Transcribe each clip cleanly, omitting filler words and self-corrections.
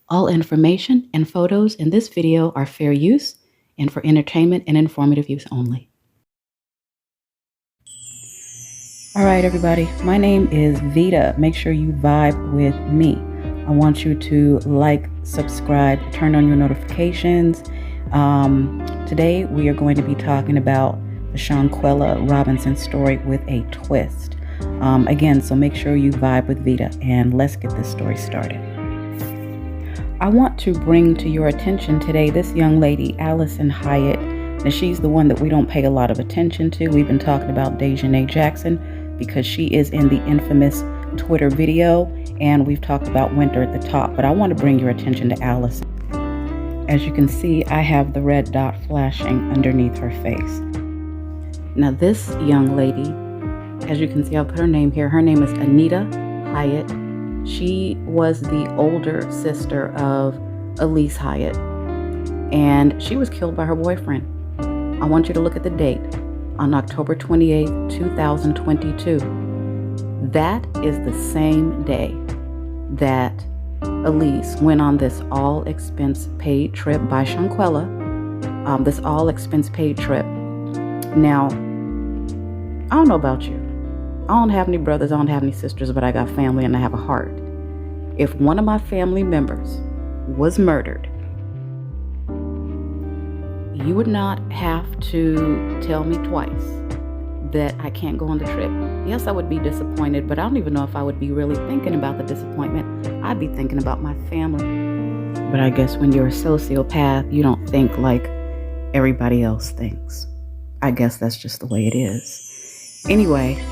All information and photos in this video are fair use and for entertainment and informative use only. All right, everybody, my name is Vita. Make sure you vibe with me. I want you to like, subscribe, turn on your notifications. Today we are going to be talking about the Shanquella Robinson story with a twist. Again, so make sure you vibe with Vita and let's get this story started. I want to bring to your attention today this young lady, Alysse Hyatt. Now, she's the one that we don't pay a lot of attention to. We've been talking about Dejanay Jackson because she is in the infamous Twitter video, and we've talked about Winter at the top, but I want to bring your attention to Alysse. As you can see, I have the red dot flashing underneath her face. Now, this young lady, as you can see, I'll put her name here. Her name is Anita Hyatt. She was the older sister of Alysse Hyatt, and she was killed by her boyfriend. I want you to look at the date, on October 28, 2022. That is the same day that Alysse went on this all-expense-paid trip by Shanquella, this all-expense-paid trip. Now, I don't know about you. I don't have any brothers, I don't have any sisters, but I got family and I have a heart. If one of my family members was murdered, you would not have to tell me twice that I can't go on the trip. Yes, I would be disappointed, but I don't even know if I would be really thinking about the disappointment. I'd be thinking about my family. But I guess when you're a sociopath, you don't think like everybody else thinks. I guess that's just the way it is. Anyway,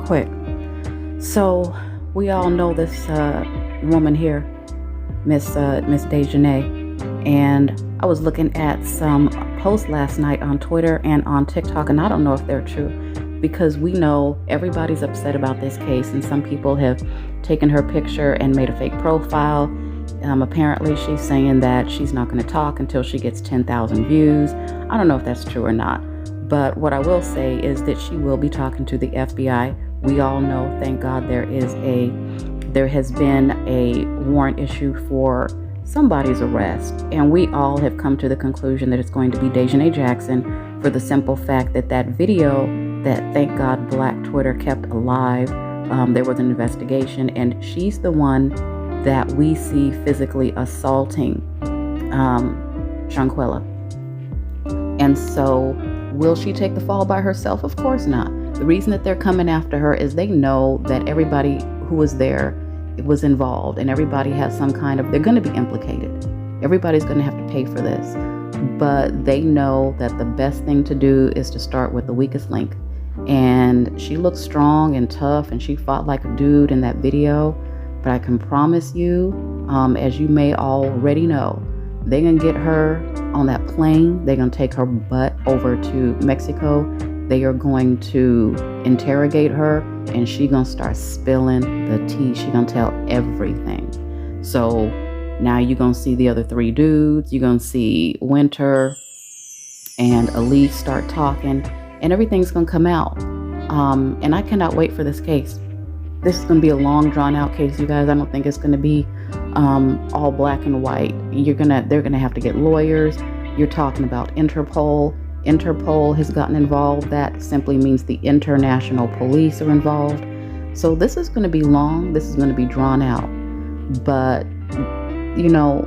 quick. So we all know this woman here, Miss Dejanay, and I was looking at some posts last night on Twitter and on TikTok, and I don't know if they're true because we know everybody's upset about this case, and some people have taken her picture and made a fake profile. Apparently she's saying that she's not going to talk until she gets 10,000 views. I don't know if that's true or not. But what I will say is that she will be talking to the FBI. We all know, thank God, there has been a warrant issued for somebody's arrest. And we all have come to the conclusion that it's going to be Dejanay Jackson for the simple fact that that video that, thank God, Black Twitter kept alive, there was an investigation, and she's the one that we see physically assaulting Shanquella. And so, will she take the fall by herself? Of course not. The reason that they're coming after her is they know that everybody who was there was involved, and everybody has some kind of, they're going to be implicated. Everybody's going to have to pay for this. But they know that the best thing to do is to start with the weakest link. And she looks strong and tough, and she fought like a dude in that video. But I can promise you, as you may already know, they're going to get her on that plane. They're going to take her butt over to Mexico. They are going to interrogate her, and she's going to start spilling the tea. She's going to tell everything. So now you're going to see the other three dudes. You're going to see Winter and Alysse start talking, and everything's going to come out. And I cannot wait for this case. This is going to be a long, drawn-out case, you guys. I don't think it's going to be all black and white. They're gonna have to get lawyers. You're talking about Interpol. Interpol has gotten involved. That simply means the international police are involved. So this is going to be long. This is going to be drawn out. But you know,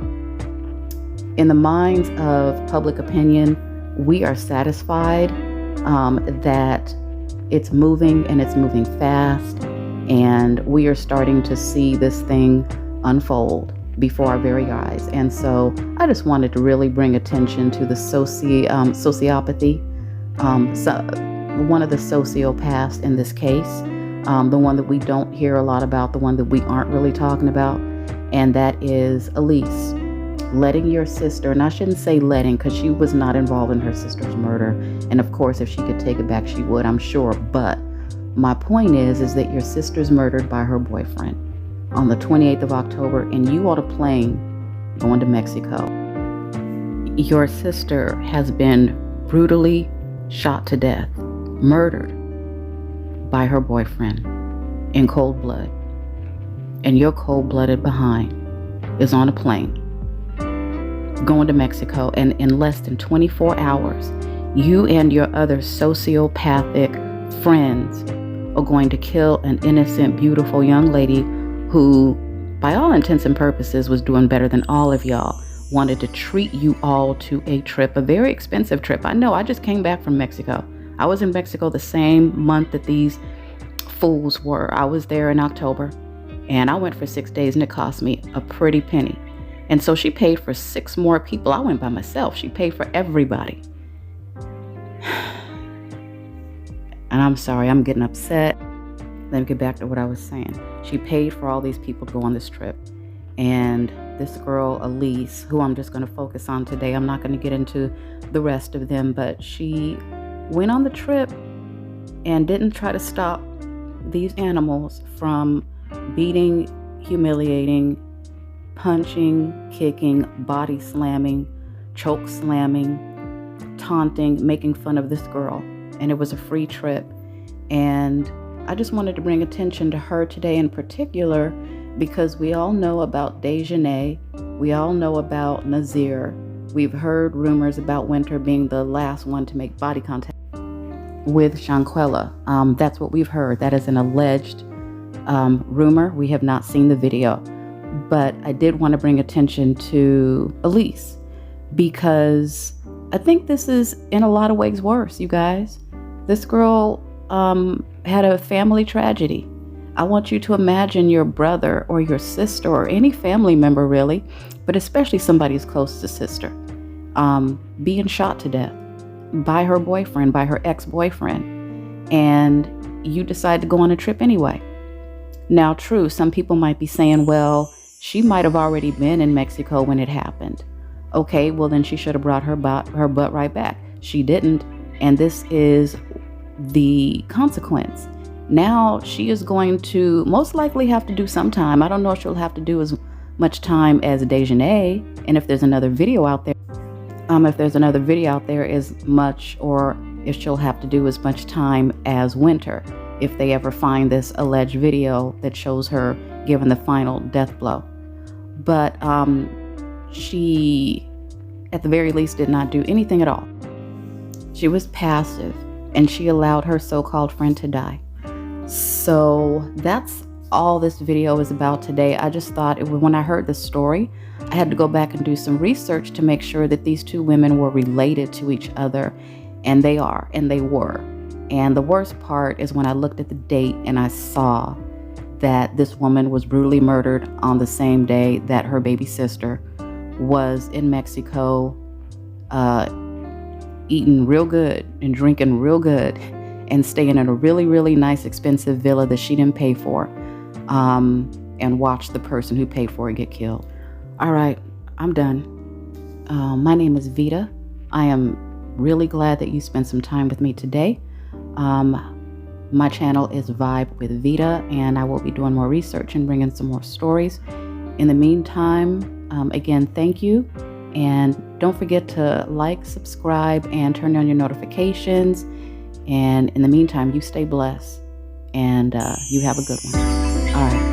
in the minds of public opinion, we are satisfied that it's moving, and it's moving fast. And we are starting to see this thing unfold before our very eyes. And so I just wanted to really bring attention to the sociopathy, one of the sociopaths in this case, the one that we don't hear a lot about, the one that we aren't really talking about, and that is Alysse. Letting your sister, and I shouldn't say letting because she was not involved in her sister's murder. And of course, if she could take it back, she would, I'm sure. But my point is that your sister's murdered by her boyfriend on the 28th of October, and you on a plane going to Mexico. Your sister has been brutally shot to death, murdered by her boyfriend in cold blood. and your cold-blooded behind is on a plane going to Mexico, and in less than 24 hours, you and your other sociopathic friends are going to kill an innocent, beautiful young lady who, by all intents and purposes, was doing better than all of y'all, wanted to treat you all to a trip, a very expensive trip. I know, I just came back from Mexico. I was in Mexico the same month that these fools were. I was there in October, and I went for 6 days, and it cost me a pretty penny. And so she paid for 6 more people. I went by myself. She paid for everybody. And I'm sorry, I'm getting upset. Let me get back to what I was saying. She paid for all these people to go on this trip. And this girl, Alysse, who I'm just going to focus on today, I'm not going to get into the rest of them, but she went on the trip and didn't try to stop these animals from beating, humiliating, punching, kicking, body slamming, choke slamming, taunting, making fun of this girl. And it was a free trip. And I just wanted to bring attention to her today in particular, because we all know about Dejanay. We all know about Nazir. We've heard rumors about Winter being the last one to make body contact with Shanquella. That's what we've heard. That is an alleged rumor. We have not seen the video. But I did want to bring attention to Alysse, because I think this is in a lot of ways worse, you guys. This girl had a family tragedy. I want you to imagine your brother or your sister or any family member, really, but especially somebody who's close to sister, being shot to death by her boyfriend, by her ex-boyfriend, and you decide to go on a trip anyway. Now, true, some people might be saying, well, she might have already been in Mexico when it happened. Okay, well then she should have brought her butt right back. She didn't, and this is the consequence. Now she is going to most likely have to do some time. I don't know if she'll have to do as much time as Dejanay, and if there's another video out there, as much, or if she'll have to do as much time as Winter, if they ever find this alleged video that shows her given the final death blow. But she, at the very least, did not do anything at all. She was passive, and she allowed her so-called friend to die. So that's all this video is about today. I just thought, when I heard the story, I had to go back and do some research to make sure that these two women were related to each other, and they are, and they were. And the worst part is when I looked at the date and I saw that this woman was brutally murdered on the same day that her baby sister was in Mexico, eating real good and drinking real good and staying in a really, really nice, expensive villa that she didn't pay for, and watch the person who paid for it get killed. All right, I'm done. My name is Vita. I am really glad that you spent some time with me today. My channel is Vibe with Vita, and I will be doing more research and bringing some more stories. In the meantime, again, thank you. And don't forget to like, subscribe, and turn on your notifications. And in the meantime, you stay blessed, and you have a good one. All right.